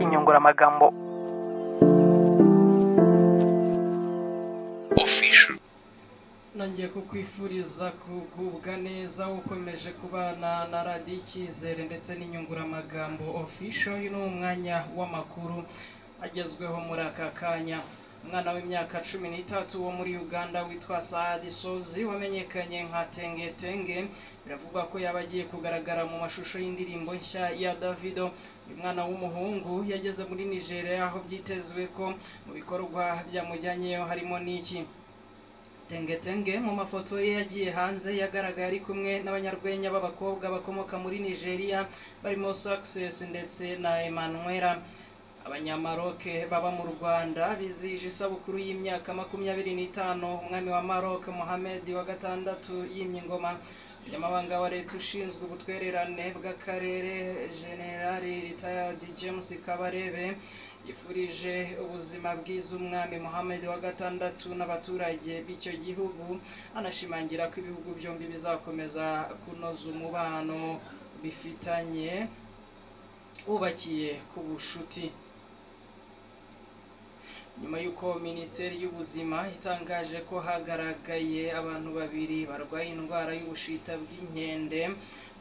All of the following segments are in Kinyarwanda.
inyunguramagambo Official. nongeye kukwifuriza kugubwa neza ukomeje kubana na radiyo icyizere ndetse n'inyunguramagambo official. Uyu ni umwanya w'amakuru agezweho muri aka kanya. Umwana w'imyaka 13 wo muri Uganda witwa Saadi Sozi wamenyekanye nka Tenge Tenge biravugwa ko yaba agiye kugaragara mu mashusho y'indirimbo nshya ya Davido. Uyu mwana w'umuhungu yageze muri Nigeria aho byitezwe ko mu bikorwa byamujyanyeyo harimo n'iki. Tenge Tenge mu mafoto ye yagiye hanze yagaragaye ari kumwe n'abanyarwenya b'abakobwa bakomoka muri Nigeria barimo Success ndetse na Emmanuela. Abanyamaroke baba mu Rwanda bizihije isabukuru y'imyaka 25 umwami wa Maroc Mohamed wa gatandatu yimye ingoma. Umunyamabanga wa leta ushinzwe ubutwererane bw'akarere General Retired James Kabarebe yifurije ubuzima bwiza umwami Mohamed wa gatandatu n'abaturage b'icyo gihugu, anashimangira ko ibihugu byombi bizakomeza kunoza umubano bifitanye ubakiye ku bushuti. Nyuma y'uko Minisiteri y'Ubuzima itangaje ko hagaragaye abantu babiri barwaye indwara y'ubushita bw'inkende,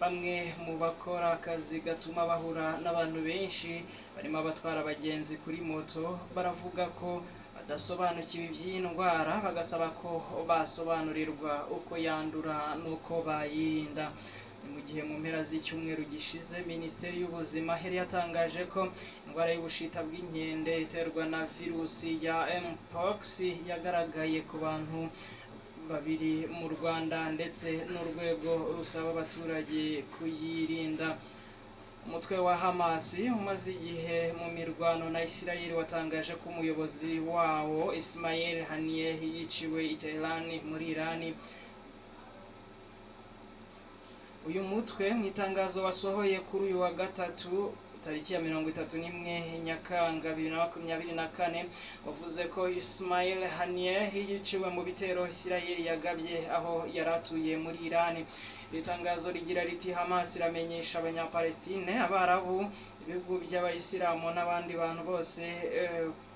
bamwe mu bakora akazi gatuma bahura n'abantu benshi barimo abatwara abagenzi kuri moto baravuga ko badasobanukiwe iby'iyi ndwara, bagasaba ko basobanurirwa uko yandura n'uko bayirinda. Mu gihe mu mpera z'icyumweru gishize Minisiteri y'Ubuzima yari yatangaje ko indwara y'ubushita bw'inkende iterwa na virusi ya Mpox yagaragaye ku bantu babiri mu Rwanda ndetse n'urwego rusaba abaturage kuyirinda. Umutwe wa Hamas umaze igihe mu mirwano na Israel watangaje ko umuyobozi wawo Ismail Haniyeh yiciwe i Tehran muri Iran. Uyu mutwe mu itangazo wasohoye kuri uyu wa gatatu tariki ya 31 Nyakanga 2024 wavuze ko Ismail Haniyeh yiciwe mu bitero Israel yagabye aho yaratuye muri Iran. Iri tangazo rigira riti Hamas iramenyesha abanyapalestine, abarabu, ibihugu by'abayisilamu n'abandi bantu bose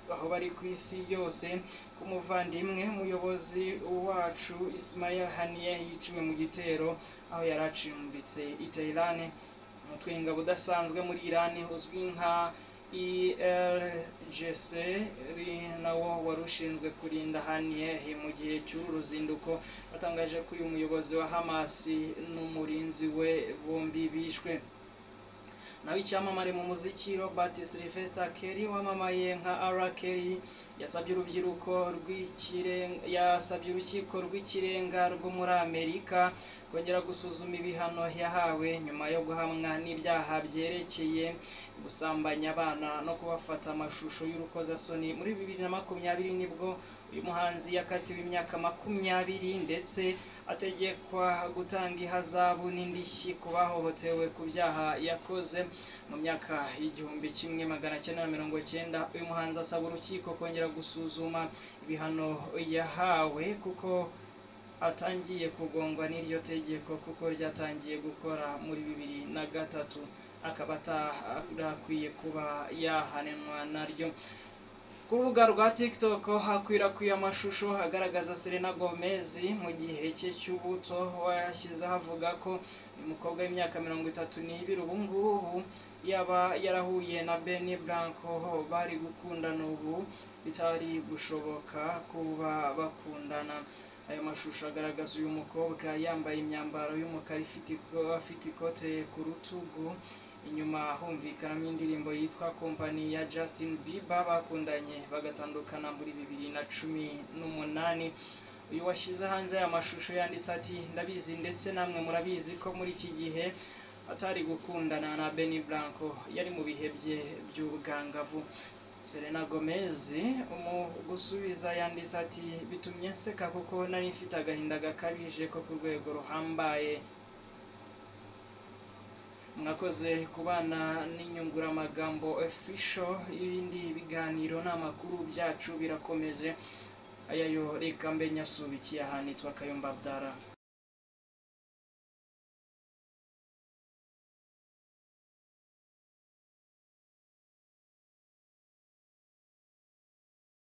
aho bari ku isi yose ko umuvandimwe umuyobozi wacu Ismail Haniyeh yiciwe mu gitero aho yaracumbitse i Tehran. Umutwe w'ingabo udasanzwe muri Iran uzwi nka IRGC nawo wari ushinzwe kurinda Haniyeh mu gihe cy'uru ruzinduko batangaje ko uyu muyobozi wa Hamas n'umurinzi we bombi bishwe. Nawe icyamamare mu muziki Robert Sylvester Kelly wamamaye nka R. Kelly yasabye urukiko rw'ikirenga rwo muri Amerika kongera gusuzuma ibihano yahawe nyuma yo guhamwa n'ibyaha byerekeye gusambanya abana no kubafata amashusho y'urukozasoni. Muri 2020 nibwo uyu muhanzi yakatiwe imyaka 20 ndetse ategekwa gutanga ihazabu n'indishyi ku bahohotewe ku byaha yakoze. Mu myaka 1990 uyu muhanzi asaba urukiko kongera gusuzuma ibihano yahawe kuko atangiye kugongwa n'iryo tegeko kuko ryatangiye gukora muri 2003, akaba atarakwiye kuba yahanenwa naryo. Ku rubuga rwa TikTok hakwirakwiye amashusho agaragaza Selena Gomez mu gihe cye cy'ubuto, washyize havuga ko uyu mukobwa w'imyaka 32 ubu ngubu yaba yarahuye na Benny Blanco bari gukundana ubu bitari gushoboka kuba bakundana. Ayo mashusho agaragaza uyu mukobwa yambaye imyambaro y'umukara afite ikote ku rutugu, inyuma humvikanamo indirimbo yitwa Company ya Justin Bieber bakundanye bagatandukana muri 2018. Uyu washyize hanze aya mashusho yanditse ati ndabizi ndetse namwe murabizi ko muri iki gihe atari gukundana na Benny Blanco, yari mu bihe bye by'ubwangavu. Selena Gomez mu gusubiza yanditse ati bitumye nseka kuko nari mfite agahinda gakabije ko ku rwego ruhambaye. Mwakoze kubana n'inyunguramagambo official. Ibindi biganiro n'amakuru byacu birakomeje. Ayayo reka mbe nyasubikiye aha nitwa Kayumba Abdallah.